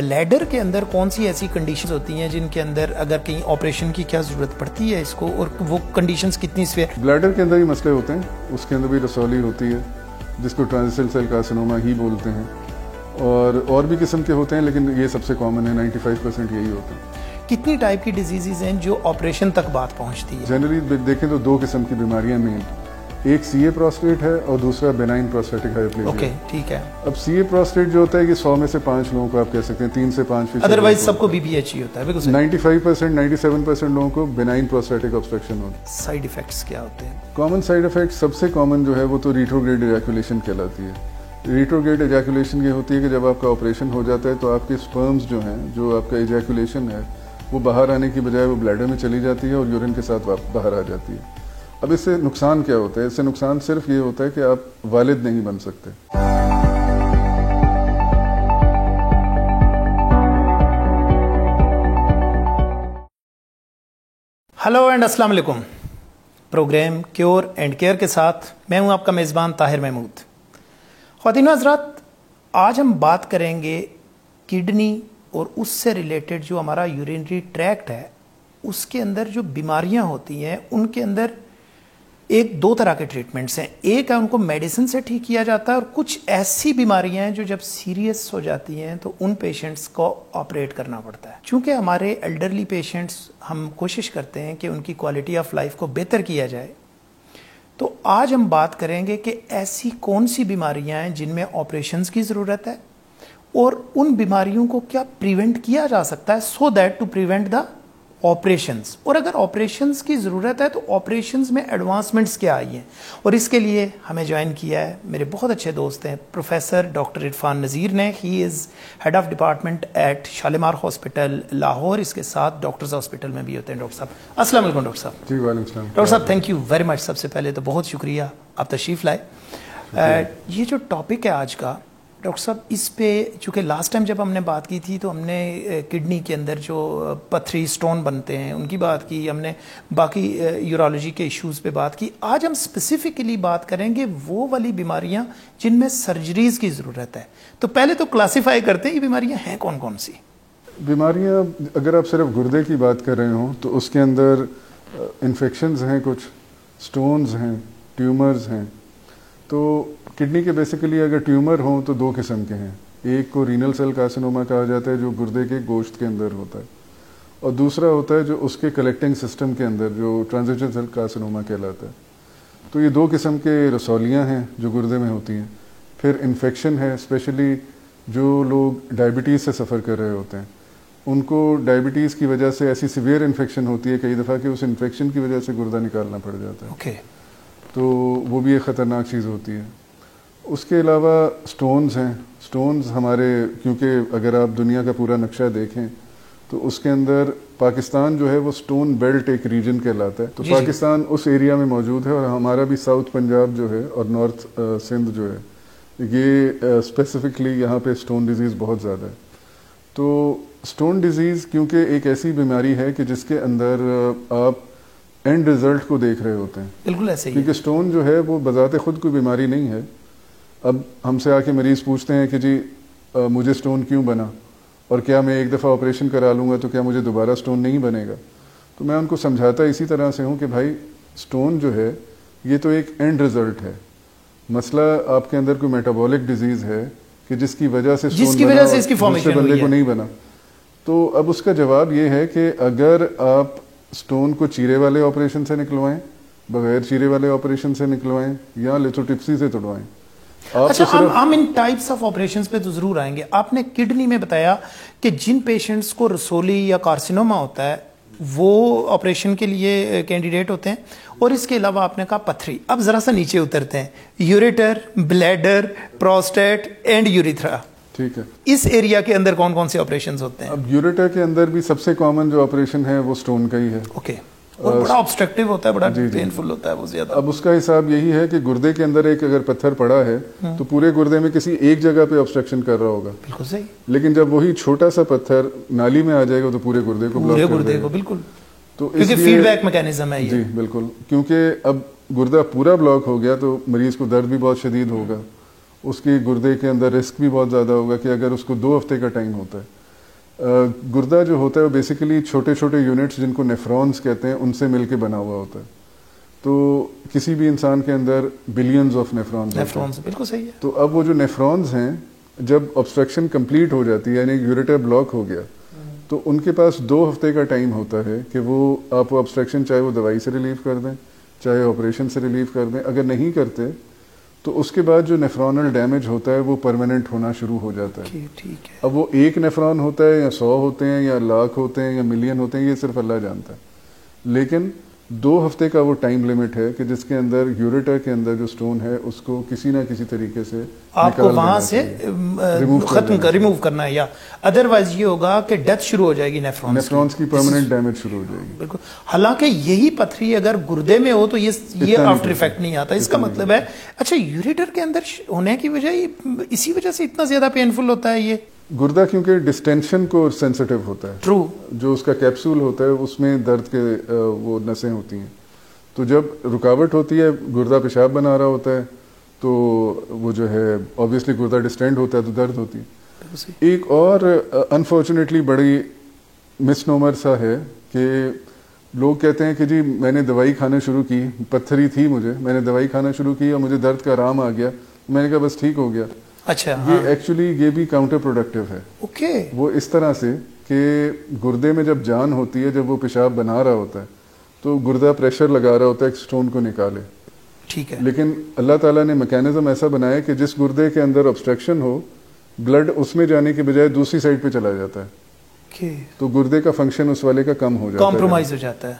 Bladder کے اندر کون سی ایسی کنڈیشنز ہوتی ہیں جن کے اندر اگر کہیں آپریشن کی کیا ضرورت پڑتی ہے اس کو، اور وہ کنڈیشنز کتنی سویئر؟ بلیڈر کے اندر ہی مسئلے ہوتے ہیں، اس کے اندر بھی رسولی ہوتی ہے جس کو ٹرانزیشنل سیل کارسینوما ہی بولتے ہیں، اور بھی قسم کے ہوتے ہیں لیکن یہ سب سے کامن ہے، 95% یہی ہوتا ہے۔ کتنی ٹائپ کی ڈیزیزز ہیں جو آپریشن تک بات پہنچتی ہے؟ جنرلی دیکھیں تو دو قسم کی بیماریاں مین، ایک سی اے پروسٹیٹ ہے اور دوسرا بینائن پروسٹیٹک ہائپرپلاسیا۔ اوکے ٹھیک ہے۔ اب سی اے پروسٹیٹ جو ہوتا ہے کہ 100 میں سے 5 لوگوں کو آپ کہہ سکتے ہیں، 3 سے 5%، ادروائز سب کو بی پی ایچ ہی ہوتا ہے۔ بالکل 95% 97% لوگوں کو بینائن پروسٹیٹک آبسٹرکشن ہوتا ہے۔ سائیڈ ایفیکٹس کیا ہوتے ہیں؟ کامن سائیڈ افیکٹ سب سے کامن جو ہے وہ تو ریٹروگریڈ ایجیکولیشن کہلاتی ہے۔ ریٹروگریڈ ایجیکولیشن یہ ہوتی ہے کہ جب آپ کا آپریشن ہو جاتا ہے تو آپ کے سپرمز جو ہیں، جو آپ کا ایجیکولیشن ہے، وہ باہر آنے کی بجائے وہ بلیڈر میں چلی جاتی ہے اور یورین کے ساتھ باہر آ جاتی ہے۔ اب اس سے نقصان کیا ہوتا ہے؟ اس سے نقصان صرف یہ ہوتا ہے کہ آپ والد نہیں بن سکتے۔ ہلو اینڈ السلام علیکم، پروگرام کیور اینڈ کیئر کے ساتھ میں ہوں آپ کا میزبان طاہر محمود۔ خواتین و حضرات، آج ہم بات کریں گے کڈنی اور اس سے ریلیٹڈ جو ہمارا یورینری ٹریکٹ ہے، اس کے اندر جو بیماریاں ہوتی ہیں ان کے اندر ایک دو طرح کے ٹریٹمنٹس ہیں۔ ایک ہے ان کو میڈیسن سے ٹھیک کیا جاتا ہے، اور کچھ ایسی بیماریاں ہیں جو جب سیریس ہو جاتی ہیں تو ان پیشنٹس کو آپریٹ کرنا پڑتا ہے۔ چونکہ ہمارے ایلڈرلی پیشنٹس، ہم کوشش کرتے ہیں کہ ان کی کوالٹی آف لائف کو بہتر کیا جائے، تو آج ہم بات کریں گے کہ ایسی کون سی بیماریاں ہیں جن میں آپریشنز کی ضرورت ہے، اور ان بیماریوں کو کیا پریونٹ کیا جا سکتا ہے so that to prevent the operations, اور اگر آپریشنز کی ضرورت ہے تو آپریشنز میں ایڈوانسمنٹس کیا آئی ہیں۔ اور اس کے لیے ہمیں جوائن کیا ہے میرے بہت اچھے دوست ہیں پروفیسر ڈاکٹر عرفان نذیر نے۔ He is head of department at Shalimar hospital Lahore, اس کے ساتھ ڈاکٹرز ہاسپٹل میں بھی ہوتے ہیں۔ ڈاکٹر صاحب السلام علیکم۔ ڈاکٹر صاحب جی وعلیکم السلام۔ ڈاکٹر صاحب تھینک یو ویری مچ، سب سے پہلے تو بہت شکریہ آپ تشریف لائے۔ یہ جو ٹاپک ہے آج کا ڈاکٹر صاحب، اس پہ چونکہ لاسٹ ٹائم جب ہم نے بات کی تھی تو ہم نے کڈنی کے اندر جو پتھری سٹون بنتے ہیں ان کی بات کی، ہم نے باقی یورولوجی کے ایشوز پہ بات کی۔ آج ہم اسپیسیفکلی بات کریں گے وہ والی بیماریاں جن میں سرجریز کی ضرورت ہے۔ تو پہلے تو کلاسیفائی کرتے ہیں یہ بیماریاں ہیں کون کون سی؟ بیماریاں اگر آپ صرف گردے کی بات کر رہے ہوں تو اس کے اندر انفیکشنز ہیں، کچھ سٹونز ہیں، ٹیومرز ہیں۔ تو کڈنی کے بیسیکلی اگر ٹیومر ہوں تو دو قسم کے ہیں، ایک کو رینل سیل کارسینوما کہا جاتا ہے جو گردے کے گوشت کے اندر ہوتا ہے، اور دوسرا ہوتا ہے جو اس کے کلیکٹنگ سسٹم کے اندر جو ٹرانزیشنل سیل کارسینوما کہلاتا ہے۔ تو یہ دو قسم کے رسولیاں ہیں جو گردے میں ہوتی ہیں۔ پھر انفیکشن ہے، اسپیشلی جو لوگ ڈائبٹیز سے سفر کر رہے ہوتے ہیں ان کو ڈائبٹیز کی وجہ سے ایسی سیویئر انفیکشن ہوتی ہے کئی دفعہ کہ اس انفیکشن کی وجہ سے گردہ نکالنا پڑ جاتا ہے۔ اوکے، تو وہ بھی ایک خطرناک چیز ہوتی ہے۔ اس کے علاوہ سٹونز ہیں۔ سٹونز ہمارے، کیونکہ اگر آپ دنیا کا پورا نقشہ دیکھیں تو اس کے اندر پاکستان جو ہے وہ سٹون بیلٹ ایک ریجن کہلاتا ہے، تو پاکستان اس ایریا میں موجود ہے، اور ہمارا بھی ساؤتھ پنجاب جو ہے اور نارتھ سندھ جو ہے یہ اسپیسیفکلی یہاں پہ سٹون ڈیزیز بہت زیادہ ہے۔ تو سٹون ڈیزیز کیونکہ ایک ایسی بیماری ہے کہ جس کے اندر آپ اینڈ ریزلٹ کو دیکھ رہے ہوتے ہیں، بالکل ایسے ہی، کیونکہ سٹون جو ہے وہ بذات خود کوئی بیماری نہیں ہے۔ اب ہم سے آ کے مریض پوچھتے ہیں کہ جی مجھے سٹون کیوں بنا، اور کیا میں ایک دفعہ آپریشن کرا لوں گا تو کیا مجھے دوبارہ سٹون نہیں بنے گا؟ تو میں ان کو سمجھاتا اسی طرح سے ہوں کہ بھائی سٹون جو ہے یہ تو ایک اینڈ ریزلٹ ہے، مسئلہ آپ کے اندر کوئی میٹابولک ڈیزیز ہے کہ جس کی وجہ سے دوسرے بندے کو نہیں بنا۔ تو اب اس کا جواب یہ ہے کہ اگر آپ سٹون کو چیرے والے آپریشن سے نکلوائیں، بغیر چیرے والے آپریشن سے نکلوائیں، یا لیتھوٹپسی سے توڑوائیں۔ اچھا، ہم ان ٹائپس آف آپریشنز پہ تو ضرور آئیں گے۔ آپ نے کڈنی میں بتایا کہ جن پیشنٹس کو رسولی یا کارسینوما ہوتا ہے وہ آپریشن کے لیے کینڈیڈیٹ ہوتے ہیں، اور اس کے علاوہ آپ نے کہا پتھری۔ اب ذرا سا نیچے اترتے ہیں، یوریٹر، بلیڈر، پروسٹیٹ اینڈ یوریتھرا۔ ٹھیک ہے، اس ایریا کے اندر کون کون سے آپریشنز ہوتے ہیں؟ اب یوریٹر کے اندر بھی سب سے کامن جو آپریشن ہے وہ سٹون کا ہی ہے۔ اوکے، اور بڑا آبسٹرکٹیو ہوتا ہے، بڑا پینفل ہوتا ہے وہ زیادہ۔ اب اس کا حساب یہی ہے کہ گردے کے اندر ایک اگر پتھر پڑا ہے تو پورے گردے میں کسی ایک جگہ پہ آبسٹرکشن کر رہا ہوگا، بالکل صحیح، لیکن جب وہی چھوٹا سا پتھر نالی میں آ جائے گا تو پورے گردے کو بلاک کر دے گا۔ بالکل، تو کیونکہ فیڈ بیک میکینزم ہے یہ۔ جی بالکل، کیونکہ اب گردہ پورا بلاک ہو گیا تو مریض کو درد بھی بہت شدید ہوگا، اس کی گردے کے اندر رسک بھی بہت زیادہ ہوگا کہ اگر اس کو 2 ہفتے کا ٹائم ہوتا ہے گردہ جو ہوتا ہے وہ بیسیکلی چھوٹے چھوٹے یونٹس جن کو نیفرونز کہتے ہیں ان سے مل کے بنا ہوا ہوتا ہے. تو کسی بھی انسان کے اندر بلینز آف نیفرونز بالکل صحیح ہے. تو اب وہ جو نیفرونز ہیں جب آبسٹرکشن کمپلیٹ ہو جاتی ہے یعنی یوریٹر بلاک ہو گیا تو ان کے پاس 2 ہفتے کا ٹائم ہوتا ہے کہ وہ آپ آبسٹرکشن چاہے وہ دوائی سے ریلیو کر دیں چاہے آپریشن سے ریلیو کر دیں. اگر نہیں کرتے تو اس کے بعد جو نیفرونل ڈیمیج ہوتا ہے وہ پرماننٹ ہونا شروع ہو جاتا ہے. اب وہ 1 نیفرون ہوتا ہے یا 100 ہوتے ہیں یا لاکھ ہوتے ہیں یا ملین ہوتے ہیں یہ صرف اللہ جانتا ہے. لیکن 2 ہفتے کا وہ ٹائم لیمٹ ہے کہ جس کے اندر یوریٹر کے اندر جو سٹون ہے اس کو کسی نہ کسی طریقے سے آپ کو وہاں سے ریموو کرنا ہے یا ادروائز یہ ہوگا کہ ڈیتھ شروع ہو جائے گی نیفرونز کی پرماننٹ ڈیمیج شروع ہو جائے گی. بالکل. حالانکہ یہی پتھری اگر گردے میں ہو تو یہ آفٹر ایفیکٹ نہیں آتا. اس کا مطلب ہے اچھا یوریٹر کے اندر ہونے کی وجہ اسی وجہ سے اتنا زیادہ پینفل ہوتا ہے یہ گردہ کیونکہ ڈسٹینشن کو سینسٹیو ہوتا ہے. ٹرو. جو اس کا کیپسول ہوتا ہے اس میں درد کے وہ نسیں ہوتی ہیں تو جب رکاوٹ ہوتی ہے گردہ پیشاب بنا رہا ہوتا ہے تو وہ جو ہے obviously گردہ ڈسٹینڈ ہوتا ہے تو درد ہوتی ہے. ایک اور انفارچونیٹلی بڑی مس نومر سا ہے کہ لوگ کہتے ہیں کہ جی میں نے دوائی کھانا شروع کی پتھری تھی مجھے میں نے دوائی کھانا شروع کی اور مجھے درد کا آرام آ گیا میں نے کہا بس ٹھیک ہو گیا. اچھا یہ ایکچولی یہ بھی کاؤنٹر پروڈکٹیو ہے. اوکے. وہ اس طرح سے کہ گردے میں جب جان ہوتی ہے جب وہ پیشاب بنا رہا ہوتا ہے تو گردہ پریشر لگا رہا ہوتا ہے ایک سٹون کو نکالے. ٹھیک ہے. لیکن اللہ تعالیٰ نے میکینزم ایسا بنایا کہ جس گردے کے اندر obstruction ہو بلڈ اس میں جانے کے بجائے دوسری سائڈ پہ چلا جاتا ہے تو گردے کا فنکشن اس والے کا کم ہو جاتا ہے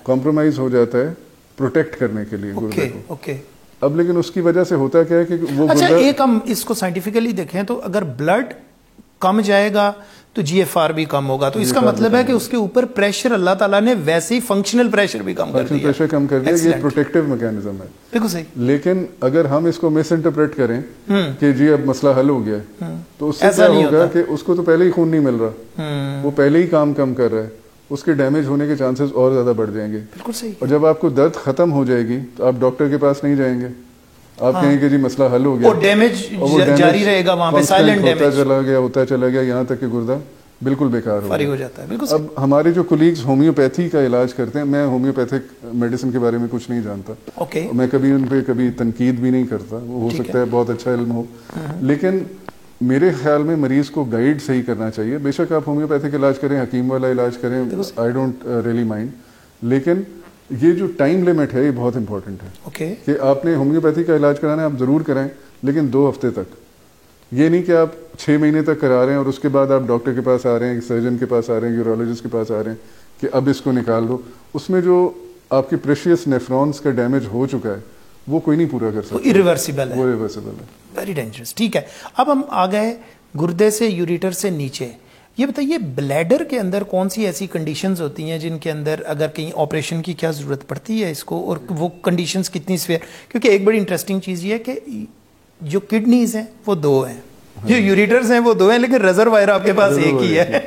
کمپرومائز ہو جاتا ہے پروٹیکٹ کرنے کے لیے گردے کو. اب لیکن اس کی وجہ سے ہوتا کیا ہے کہ وہ اچھا ایک ہم اس کو سائنٹیفکلی دیکھیں تو اگر بلڈ کم جائے گا تو جی ایف آر بھی کم ہوگا تو اس کا مطلب ہے کہ اس کے اوپر پریشر اللہ تعالیٰ نے ویسے ہی فنکشنل پریشر بھی کم کر دیا. یہ پروٹیکٹیو میکینزم ہے. بالکل صحیح. لیکن اگر ہم اس کو مس انٹرپریٹ کریں کہ جی اب مسئلہ حل ہو گیا تو اس سے کیا ہوگا کہ اس کو تو پہلے ہی خون نہیں مل رہا وہ پہلے ہی کام کم کر رہا ہے اس کے ڈیمیج ہونے کے چانسز اور زیادہ بڑھ جائیں گے. بالکل صحیح. اور جب آپ کو درد ختم ہو جائے گی تو آپ ڈاکٹر کے پاس نہیں جائیں گے آپ کہیں گے جی مسئلہ حل ہو گیا اور ڈیمیج جاری رہے گا وہاں پہ سائلنٹ ڈیمیج ہوتا چلا گیا یہاں تک کہ گردہ بالکل بیکار ہو جاتا ہے. اب ہمارے جو کولیگز ہومیوپیتھی کا علاج کرتے ہیں میں ہومیوپیتھک میڈیسن کے بارے میں کچھ نہیں جانتا میں کبھی ان پہ کبھی تنقید بھی نہیں کرتا وہ ہو سکتا ہے بہت اچھا علم ہو لیکن میرے خیال میں مریض کو گائیڈ صحیح کرنا چاہیے. بے شک آپ ہومیوپیتھک علاج کریں حکیم والا علاج کریں آئی ڈونٹ ریئلی مائنڈ لیکن یہ جو ٹائم لمٹ ہے یہ بہت امپورٹنٹ ہے کہ آپ نے ہومیوپیتھی کا علاج کرانا ہے آپ ضرور کریں لیکن 2 ہفتے تک. یہ نہیں کہ آپ 6 مہینے تک کرا رہے ہیں اور اس کے بعد آپ ڈاکٹر کے پاس آ رہے ہیں سرجن کے پاس آ رہے ہیں یورولوجسٹ کے پاس آ رہے ہیں کہ اب اس کو نکال دو. اس میں جو آپ کی پریشیس نیفرونز کا ڈیمیج ہو چکا ہے وہ کوئی نہیں پورا کر سکتا. ایریورسیبل ہے. وہ ایریورسیبل ہے. Very dangerous. ٹھیک ہے اب ہم آ گئے گردے سے یوریٹر سے نیچے. یہ بتائیے بلیڈر کے اندر کون سی ایسی کنڈیشنز ہوتی ہیں جن کے اندر اگر کہیں آپریشن کی کیا ضرورت پڑتی ہے اس کو اور وہ کنڈیشنز کتنی سویئر کیونکہ ایک بڑی انٹرسٹنگ چیز یہ ہے کہ جو کڈنیز ہیں وہ 2 ہیں جو یوریٹرز ہیں وہ 2 ہیں لیکن ریزروائر آپ کے پاس ایک ہی ہے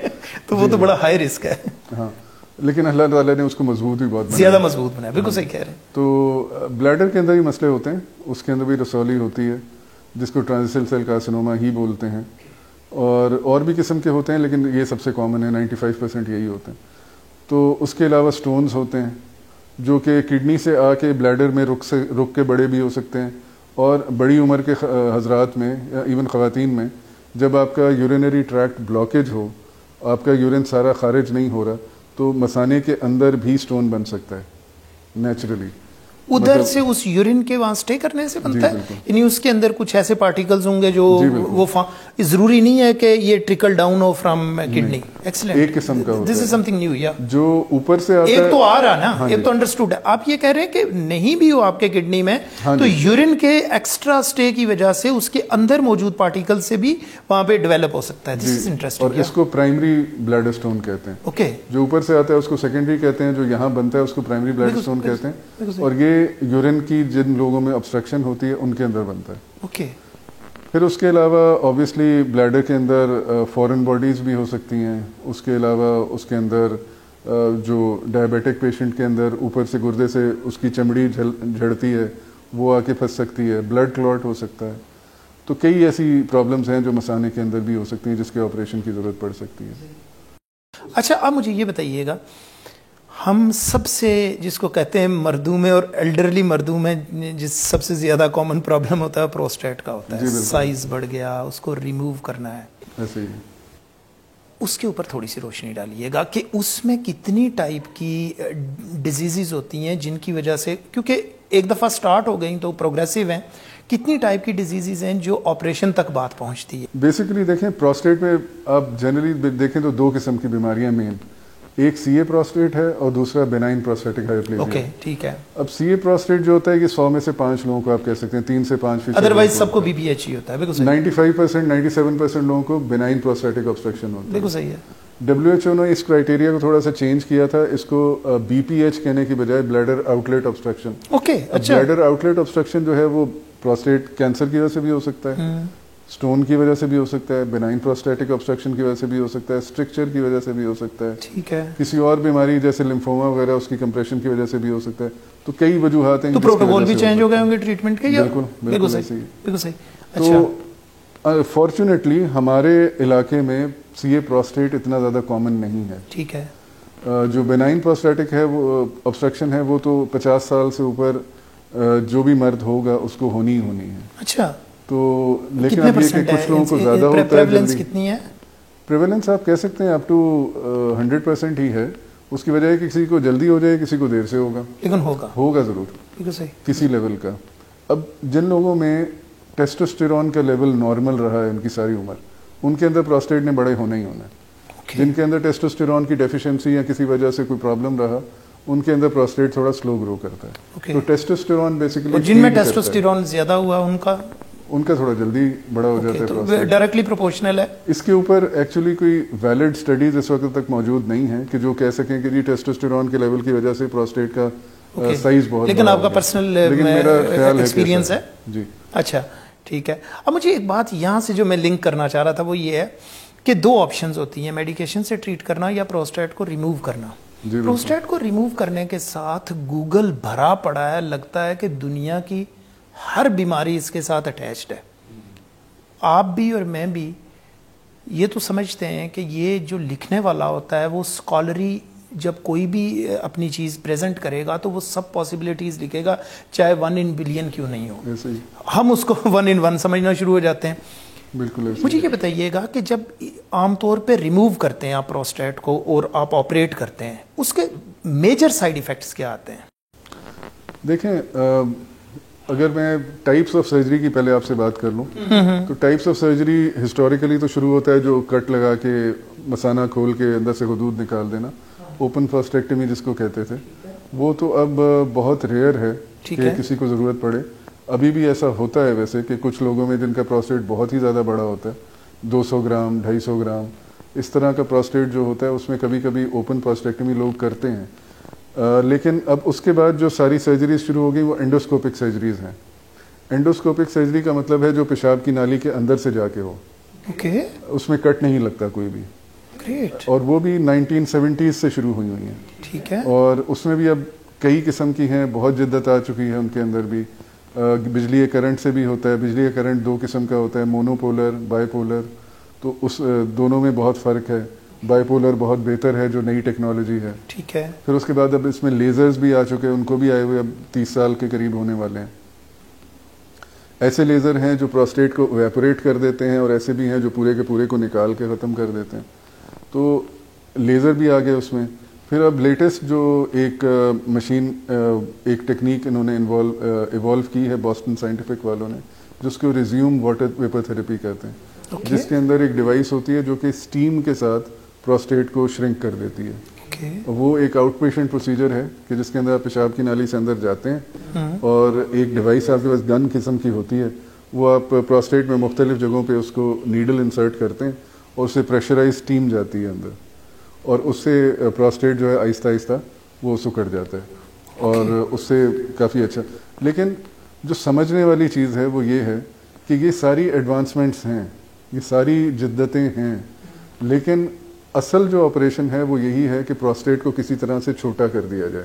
تو وہ تو بڑا ہائی رسک ہے. ہاں لیکن اللہ تعالیٰ نے اس کو مضبوط بھی بہت زیادہ مضبوط بنایا. بالکل صحیح کہہ رہے ہیں. تو بلیڈر کے اندر ہی مسئلے ہوتے ہیں اس کے اندر بھی رسولی ہوتی ہے جس کو ٹرانزیشنل سیل کارسینوما ہی بولتے ہیں اور بھی قسم کے ہوتے ہیں لیکن یہ سب سے کامن ہے 95% یہی ہوتے ہیں. تو اس کے علاوہ سٹونز ہوتے ہیں جو کہ کڈنی سے آ کے بلیڈر میں رک کے بڑے بھی ہو سکتے ہیں اور بڑی عمر کے حضرات میں ایون خواتین میں جب آپ کا یورینری ٹریکٹ بلاکیج ہو آپ کا یورین سارا خارج نہیں ہو رہا تو مثانے کے اندر بھی سٹون بن سکتا ہے نیچرلی. ادھر سے اس یورین کے وہاں سٹے کرنے سے بنتا ہے یعنی اس کے اندر کچھ ایسے پارٹیکلز ہوں گے جو وہ ضروری نہیں ہے کہ یہ trickle down who from kidney. Excellent. ایک قسم کا ہوتا ہے. دس از سم تھنگ نیو. یا جو اوپر سے آتا ہے ایک تو آ رہا نا ایک تو انڈرسٹوڈ ہے. آپ یہ کہہ رہے ہیں کہ نہیں بھی ہو آپ کے کڈنی میں تو یورین کے ایکسٹرا سٹے کی وجہ سے اس کے اندر موجود پارٹیکل سے بھی وہاں پہ ڈیولپ ہو سکتا ہے. دس از انٹرسٹنگ. اور اس کو پرائمری بلیڈر سٹون کہتے ہیں. اوکے. جو اوپر سے آتا ہے اس کو سیکنڈری کہتے ہیں جو یہاں بنتا ہے اس کو پرائمری بلیڈر سٹون کہتے ہیں اور یہ یورین کی جن لوگوں میں obstruction ہوتی ہے ان کے اندر بنتا ہے. اوکے. پھر اس کے علاوہ obviously بلیڈر کے اندر فورن باڈیز بھی ہو سکتی ہیں. اس کے علاوہ اس کے اندر جو ڈائبیٹک پیشنٹ کے اندر اوپر سے گردے سے اس کی چمڑی جھڑتی ہے وہ آ کے پھنس سکتی ہے. بلڈ کلوٹ ہو سکتا ہے. تو کئی ایسی پرابلمز ہیں جو مثانے کے اندر بھی ہو سکتی ہیں جس کے آپریشن کی ضرورت پڑ سکتی ہے. اچھا اب مجھے یہ بتائیے گا، ہم سب سے جس کو کہتے ہیں مردوں میں اور ایلڈرلی مردوں میں جس سب سے زیادہ کامن پرابلم ہوتا ہے پروسٹیٹ کا ہوتا ہے، سائز بڑھ گیا، اس کو ریموو کرنا ہے، ایسے ہی اس کے اوپر تھوڑی سی روشنی ڈالیے گا کہ اس میں کتنی ٹائپ کی ڈیزیزز ہوتی ہیں جن کی وجہ سے، کیونکہ ایک دفعہ سٹارٹ ہو گئیں تو پروگریسو ہیں، کتنی ٹائپ کی ڈیزیزز ہیں جو آپریشن تک بات پہنچتی ہے؟ بیسیکلی دیکھیں پروسٹیٹ میں آپ جنرلی دیکھیں تو 2 قسم کی بیماریاں مین، ایک سی اے پروسٹیٹ ہے اور دوسرا بینائن پروسٹیٹک ہائپرپلیزیا۔ اوکے ٹھیک ہے۔ اب سی اے پروسٹیٹ جو ہوتا ہے کہ 100 میں سے 5 لوگوں کو آپ کہہ سکتے ہیں 3 سے 5%، ادروائز سب کو بی پی ایچ ہی ہوتا ہے، بالکل صحیح، 95% 97% لوگوں کو بینائن پروسٹیٹک آبسٹرکشن ہوتا ہے۔ بالکل صحیح ہے۔ WHO نے اس کرائٹیریا کو تھوڑا سا چینج کیا تھا، اس کو بی پی ایچ کہنے کی بجائے بلیڈر آؤٹلیٹ آبسٹرکشن۔ اوکے اچھا، بلیڈر آؤٹلیٹ آبسٹرکشن جو ہے وہ پروسٹیٹ کینسر کی وجہ سے بھی ہو سکتا ہے، سٹون کی وجہ سے بھی ہو سکتا ہے، بینائن پروسٹیٹک آبسٹرکشن کی وجہ سے بھی ہو سکتا ہے، اسٹرکچر کی وجہ سے بھی ہو سکتا ہے، ٹھیک ہے، کسی اور بیماری جیسے لمفوما وغیرہ اس کی کمپریشن کی وجہ سے بھی ہو سکتا ہے، تو کئی وجوہات ہیں۔ تو پروٹوکول بھی چینج ہو گئے ہوں گے ٹریٹمنٹ کے؟ بالکل صحیح، بالکل صحیح۔ تو فارچونیٹلی ہمارے علاقے میں سی اے پروسٹیٹ اتنا زیادہ کامن نہیں ہے، ٹھیک ہے۔ جو بینائن پروسٹیٹک ہے وہ آبسٹرکشن ہے وہ تو 50 سال سے اوپر جو بھی مرد ہوگا اس کو ہونی ہی ہونی ہے۔ اچھا، تو لیکن اب یہ کہ کچھ لوگوں کو زیادہ ہوتا ہے، پریویلنس کتنی ہے؟ پریویلنس آپ کہہ سکتے ہیں اپ ٹو 100% ہی ہے، اس کی وجہ ہے کہ کسی کو جلدی ہو جائے، کسی کو دیر سے ہوگا، لیکن ہوگا ضرور، بالکل صحیح، کسی لیول کا۔ اب جن لوگوں میں ٹیسٹوسٹیرون کا لیول نارمل رہا ہے ان کی ساری عمر، ان کے اندر پروسٹیٹ نے بڑے ہونا ہی ہونا ہے۔ جن کے اندر ٹیسٹوسٹیرون کی ڈیفیشنسی یا کسی وجہ سے کوئی پرابلم رہا، ان کے اندر پروسٹیٹ تھوڑا سلو گرو کرتا ہے۔ تو ٹیسٹوسٹیرون بیسیکلی جن میں ٹیسٹوسٹیرون زیادہ ہوا ان کا تھوڑا جلدی بڑا ہو جاتا ہے پروسٹیٹ، ڈائریکٹلی پروپورشنل ہے۔ اس کے اوپر ایکچولی کوئی ویلڈ سٹڈیز اس وقت تک موجود نہیں ہیں کہ جو کہہ سکیں کہ جی ٹیسٹوسٹیرون کے لیول کی وجہ سے پروسٹیٹ کا سائز بہت، لیکن آپ کا پرسنل ایکسپیرینس ہے جی۔ اچھا ٹھیک ہے۔ اب مجھے ایک بات یہاں سے جو میں لنک کرنا چاہ رہا تھا وہ یہ ہے کہ 2 آپشنز ہوتی ہیں، میڈیکیشن سے ٹریٹ کرنا یا پروسٹیٹ کو ریموو کرنا۔ پروسٹیٹ کو ریموو کرنے کے ساتھ گوگل بھرا پڑا ہے، لگتا ہے کہ دنیا کی ہر بیماری اس کے ساتھ اٹیچڈ ہے۔ آپ بھی اور میں بھی یہ تو سمجھتے ہیں کہ یہ جو لکھنے والا ہوتا ہے وہ اسکالری جب کوئی بھی اپنی چیز پریزنٹ کرے گا تو وہ سب پاسبلٹیز لکھے گا، چاہے 1 in billion کیوں نہیں ہو، ہم اس کو 1 in 1 سمجھنا شروع ہو جاتے ہیں۔ بالکل۔ مجھے یہ بتائیے گا کہ جب عام طور پہ ریموو کرتے ہیں آپ پروسٹیٹ کو اور آپ آپریٹ کرتے ہیں، اس کے میجر سائیڈ ایفیکٹس کیا آتے ہیں؟ دیکھیں اگر میں ٹائپس آف سرجری کی پہلے آپ سے بات کر لوں تو ٹائپس آف سرجری ہسٹوریکلی تو شروع ہوتا ہے جو کٹ لگا کے مثانہ کھول کے اندر سے حدود نکال دینا، اوپن پروسٹیکٹمی جس کو کہتے تھے، وہ تو اب بہت ریئر ہے کہ کسی کو ضرورت پڑے۔ ابھی بھی ایسا ہوتا ہے ویسے کہ کچھ لوگوں میں جن کا پروسٹیٹ بہت ہی زیادہ بڑا ہوتا ہے، 200 گرام 250 گرام اس طرح کا پروسٹیٹ جو ہوتا ہے اس میں کبھی کبھی اوپن پروسٹیکٹمی لوگ کرتے ہیں، لیکن اب اس کے بعد جو ساری سرجریز شروع ہو گئی وہ انڈوسکوپک سرجریز ہیں۔ انڈوسکوپک سرجری کا مطلب ہے جو پیشاب کی نالی کے اندر سے جا کے ہو، اس میں کٹ نہیں لگتا کوئی بھی، اور وہ بھی 1970s سے شروع ہوئی ہوئی ہیں، ٹھیک ہے، اور اس میں بھی اب کئی قسم کی ہیں، بہت جدت آ چکی ہے ان کے اندر بھی۔ بجلی کرنٹ سے بھی ہوتا ہے، بجلی کرنٹ 2 قسم کا ہوتا ہے، مونو پولر، بائی پولر، تو اس دونوں میں بہت فرق ہے۔ بائی پولر بہت بہتر ہے جو نئی ٹیکنالوجی ہے، ٹھیک ہے۔ پھر اس کے بعد اب اس میں لیزرز بھی آ چکے ہیں، ان کو بھی آئے ہوئے اب 30 سال کے قریب ہونے والے ہیں۔ ایسے لیزر ہیں جو پروسٹیٹ کو ایویپوریٹ کر دیتے ہیں، اور ایسے بھی ہیں جو پورے کے پورے کو نکال کے ختم کر دیتے ہیں، تو لیزر بھی آ گئے اس میں۔ پھر اب لیٹسٹ جو ایک مشین، ایک ٹیکنیک انہوں نے ایوالو کی ہے بوسٹن سائنٹیفک والوں نے، جس کو ریزیوم واٹر ویپر تھراپی کہتے ہیں، جس کے اندر ایک ڈیوائس ہوتی ہے جو کہ اسٹیم کے ساتھ پروسٹیٹ کو شرنک کر دیتی ہے۔ وہ ایک آؤٹ پیشنٹ پروسیجر ہے کہ جس کے اندر آپ پیشاب کی نالی سے اندر جاتے ہیں، اور ایک ڈیوائس آپ کے پاس گن قسم کی ہوتی ہے، وہ آپ پروسٹیٹ میں مختلف جگہوں پہ اس کو نیڈل انسرٹ کرتے ہیں، اور اسے پریشرائز اسٹیم جاتی ہے اندر، اور اس سے پروسٹیٹ جو ہے آہستہ آہستہ وہ سکڑ جاتا ہے، اور اس سے کافی اچھا۔ لیکن جو سمجھنے والی چیز ہے وہ یہ ہے کہ یہ ساری ایڈوانسمنٹس ہیں، یہ ساری جدتیں ہیں، لیکن اصل جو آپریشن ہے وہ یہی ہے کہ پروسٹیٹ کو کسی طرح سے چھوٹا کر دیا جائے۔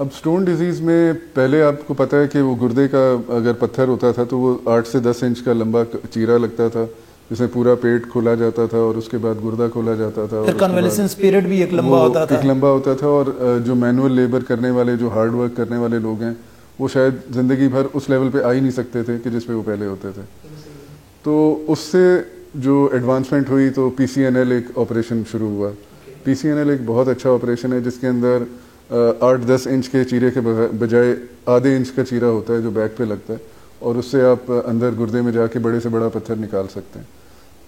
اب سٹون ڈیزیز میں پہلے آپ کو پتہ ہے کہ وہ گردے کا اگر پتھر ہوتا تھا تو وہ 8 سے 10 انچ کا لمبا چیرا لگتا تھا جس میں پورا پیٹ کھولا جاتا تھا اور اس کے بعد گردہ کھولا جاتا تھا، پھر کنوالسنس پیریڈ بھی ایک لمبا ہوتا تھا اور جو مینول لیبر کرنے والے، جو ہارڈ ورک کرنے والے لوگ ہیں، وہ شاید زندگی بھر اس لیول پہ آ ہی نہیں سکتے تھے کہ جس پہ وہ پہلے ہوتے تھے. تو اس سے جو ایڈوانسمنٹ ہوئی تو پی سی این ایل ایک آپریشن شروع ہوا. پی سی این ایل ایک بہت اچھا آپریشن ہے جس کے اندر 8-10 انچ کے چیرے کے بجائے آدھے انچ کا چیرا ہوتا ہے جو بیک پہ لگتا ہے، اور اس سے آپ اندر گردے میں جا کے بڑے سے بڑا پتھر نکال سکتے ہیں.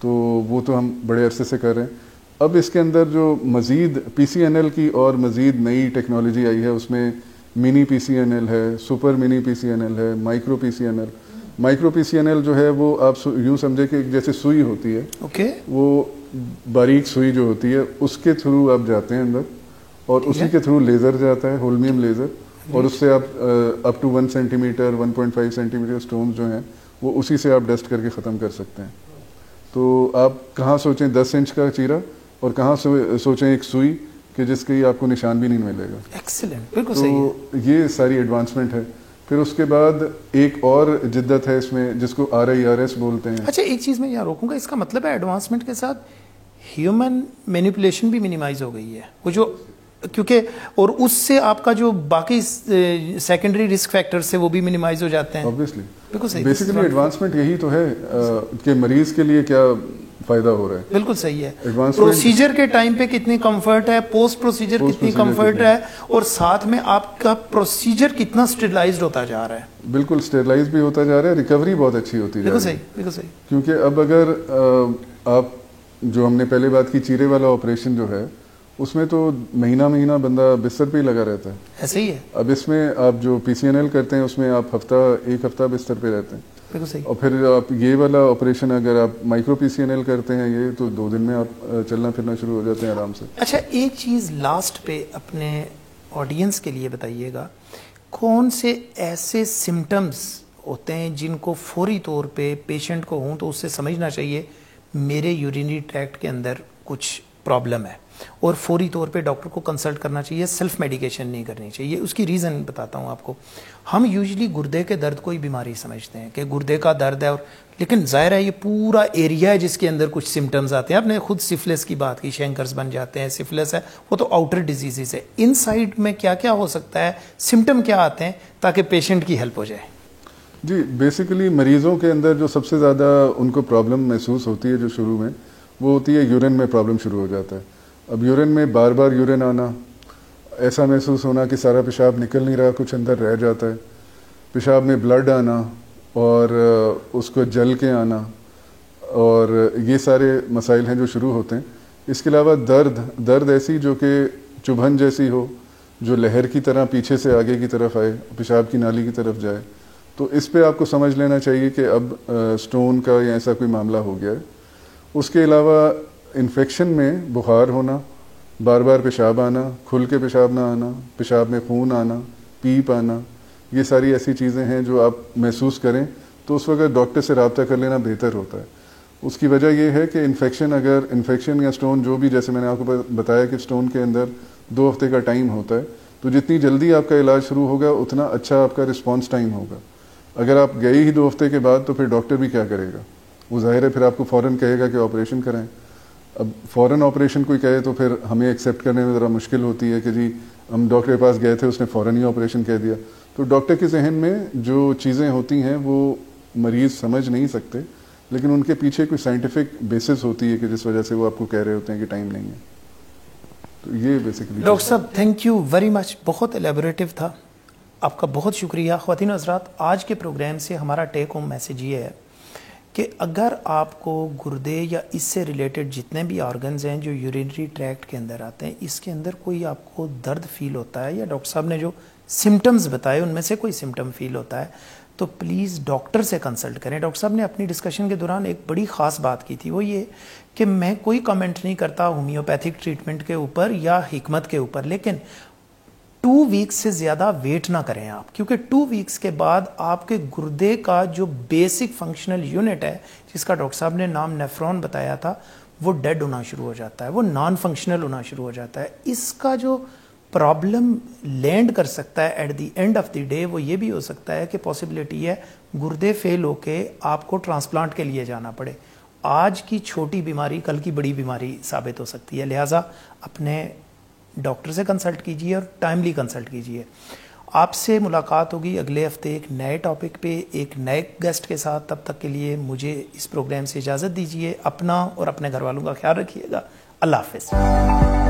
تو وہ تو ہم بڑے عرصے سے کر رہے ہیں. اب اس کے اندر جو مزید پی سی این ایل کی اور مزید نئی ٹیکنالوجی آئی ہے، اس میں منی پی سی این ایل ہے، سپر منی پی سی این ایل ہے، مائکرو پی سی این ایل. مائکرو پی سی این ایل جو ہے وہ آپ یوں سمجھے کہ جیسے سوئی ہوتی ہے، وہ باریک سوئی جو ہوتی ہے اس کے تھرو آپ جاتے ہیں اندر، اور اسی کے تھرو لیزر جاتا ہے، ہولمیم لیزر، اور اس سے آپ up to 1 centimetre 1.5 centimetre stones جو ہیں وہ اسی سے آپ ڈسٹ کر کے ختم کر سکتے ہیں. تو آپ کہاں سوچیں 10 انچ کا چیرا اور کہاں سوچیں ایک سوئی کہ جس کی آپ کو نشان بھی نہیں ملے گا. ایکسیلنٹ، بالکل صحیح. تو یہ ساری ایڈوانسمنٹ ہے. پھر اس کے بعد ایک اور جدت ہے اس میں جس کو RIRS بولتے ہیں. اچھا، ایک چیز میں یہاں روکوں گا، اس کا مطلب ہے ایڈوانسمنٹ کے ساتھ ہیومن مینیپولیشن بھی منیمائز ہو گئی ہے، وہ جو کیونکہ اور اس سے آپ کا جو باقی سیکنڈری رسک فیکٹرز سے وہ بھی منیمائز ہو جاتے ہیں. Obviously. بالکل صحیح. بیسیکلی ایڈوانسمنٹ یہی تو ہے کہ مریض کے لیے کیا فائدہ ہو رہا ہے. بالکل صحیح ہے. پروسیجر کے ٹائم پہ کتنی کمفرٹ ہے، پوسٹ پروسیجر کتنی کمفرٹ ہے، اور ساتھ میں آپ کا پروسیجر کتنا اسٹیرلائزڈ ہوتا جا رہا ہے. بالکل اسٹیرلائز بھی ہوتا جا رہا ہے، ریکوری بہت اچھی ہوتی جا رہی ہے. بالکل صحیح، بالکل صحیح. کیونکہ اب اگر آپ جو ہم نے پہلے بات کی چیرے والا آپریشن جو ہے اس میں تو مہینہ بندہ بستر پہ ہی لگا رہتا ہے. ایسے ہی ہے. اب اس میں آپ جو پی سی این ایل کرتے ہیں اس میں آپ ایک ہفتہ بستر پہ رہتے ہیں. بالکل صحیح. اور پھر آپ یہ والا آپریشن اگر آپ مائکرو پی سی این ایل کرتے ہیں یہ تو 2 دن میں آپ چلنا پھرنا شروع ہو جاتے ہیں آرام سے. اچھا، ایک چیز لاسٹ پہ اپنے آڈینس کے لیے بتائیے گا، کون سے ایسے سمٹمز ہوتے ہیں جن کو فوری طور پہ پیشنٹ کو ہوں تو اس سے سمجھنا چاہیے میرے یورینری ٹریکٹ کے اندر کچھ پرابلم ہے، اور فوری طور پہ ڈاکٹر کو کنسلٹ کرنا چاہیے، سیلف میڈیکیشن نہیں کرنی چاہیے. اس کی ریزن بتاتا ہوں آپ کو. ہم یوزلی گردے کے درد کو ہی بیماری سمجھتے ہیں کہ گردے کا درد ہے، اور لیکن ظاہر ہے یہ پورا ایریا ہے جس کے اندر کچھ سمٹمز آتے ہیں. آپ نے خود سفلس کی بات کی، شینکرز بن جاتے ہیں. سفلس ہے وہ تو آؤٹر ڈیزیزز ہے. ان سائڈ میں کیا کیا ہو سکتا ہے، سمٹم کیا آتے ہیں تاکہ پیشنٹ کی ہیلپ ہو جائے؟ جی بیسیکلی مریضوں کے اندر جو سب سے زیادہ ان کو پرابلم محسوس ہوتی ہے جو شروع میں وہ ہوتی ہے یورین میں پرابلم شروع ہو جاتا ہے. اب یورین میں بار بار یورین آنا، ایسا محسوس ہونا کہ سارا پیشاب نکل نہیں رہا، کچھ اندر رہ جاتا ہے، پیشاب میں بلڈ آنا اور اس کو جل کے آنا، اور یہ سارے مسائل ہیں جو شروع ہوتے ہیں. اس کے علاوہ درد ایسی جو کہ چبھن جیسی ہو، جو لہر کی طرح پیچھے سے آگے کی طرف آئے، پیشاب کی نالی کی طرف جائے. تو اس پہ آپ کو سمجھ لینا چاہیے کہ اب سٹون کا یا ایسا کوئی معاملہ ہو گیا ہے. اس کے علاوہ انفیکشن میں بخار ہونا، بار بار پیشاب آنا، کھل کے پیشاب نہ آنا، پیشاب میں خون آنا، پیپ آنا، یہ ساری ایسی چیزیں ہیں جو آپ محسوس کریں تو اس وقت ڈاکٹر سے رابطہ کر لینا بہتر ہوتا ہے. اس کی وجہ یہ ہے کہ انفیکشن یا سٹون جو بھی، جیسے میں نے آپ کو بتایا کہ سٹون کے اندر 2 ہفتے کا ٹائم ہوتا ہے، تو جتنی جلدی آپ کا علاج شروع ہوگا اتنا اچھا آپ کا رسپانس ٹائم ہوگا. اگر آپ گئے ہی 2 ہفتے کے بعد تو پھر ڈاکٹر بھی کیا کرے گا؟ وہ ظاہر ہے پھر آپ کو فوراً کہے گا کہ آپریشن کرائیں. اب فوراً آپریشن کوئی کہے تو پھر ہمیں ایکسیپٹ کرنے میں ذرا مشکل ہوتی ہے کہ جی ہم ڈاکٹر کے پاس گئے تھے، اس نے فوراً ہی آپریشن کہہ دیا. تو ڈاکٹر کے ذہن میں جو چیزیں ہوتی ہیں وہ مریض سمجھ نہیں سکتے، لیکن ان کے پیچھے کوئی سائنٹیفک بیسس ہوتی ہے کہ جس وجہ سے وہ آپ کو کہہ رہے ہوتے ہیں کہ ٹائم نہیں ہے. تو یہ بیسیکلی. ڈاکٹر صاحب تھینک یو ویری مچ، بہت ایلیبوریٹو تھا، آپ کا بہت شکریہ. خواتین و حضرات، آج کے پروگرام سے ہمارا ٹیک ہوم میسیج یہ ہے کہ اگر آپ کو گردے یا اس سے ریلیٹڈ جتنے بھی آرگنز ہیں جو یورینری ٹریکٹ کے اندر آتے ہیں، اس کے اندر کوئی آپ کو درد فیل ہوتا ہے یا ڈاکٹر صاحب نے جو سمٹمز بتائے ان میں سے کوئی سمٹم فیل ہوتا ہے، تو پلیز ڈاکٹر سے کنسلٹ کریں. ڈاکٹر صاحب نے اپنی ڈسکشن کے دوران ایک بڑی خاص بات کی تھی، وہ یہ کہ میں کوئی کمنٹ نہیں کرتا ہومیوپیتھک ٹریٹمنٹ کے اوپر یا حکمت کے اوپر، لیکن 2 ویکس سے زیادہ ویٹ نہ کریں آپ، کیونکہ 2 ویکس کے بعد آپ کے گردے کا جو بیسک فنکشنل یونٹ ہے جس کا ڈاکٹر صاحب نے نام نیفرون بتایا تھا، وہ ڈیڈ ہونا شروع ہو جاتا ہے، وہ نان فنکشنل ہونا شروع ہو جاتا ہے. اس کا جو پرابلم لینڈ کر سکتا ہے at the end of the day وہ یہ بھی ہو سکتا ہے کہ پاسبلٹی ہے گردے فیل ہو کے آپ کو ٹرانسپلانٹ کے لیے جانا پڑے. آج کی چھوٹی بیماری کل کی بڑی بیماری ثابت ہو سکتی ہے. لہٰذا اپنے ڈاکٹر سے کنسلٹ کیجیے اور ٹائملی کنسلٹ کیجیے. آپ سے ملاقات ہوگی اگلے ہفتے ایک نئے ٹاپک پہ ایک نئے گیسٹ کے ساتھ. تب تک کے لیے مجھے اس پروگرام سے اجازت دیجیے. اپنا اور اپنے گھر والوں کا خیال رکھیے گا. اللہ حافظ.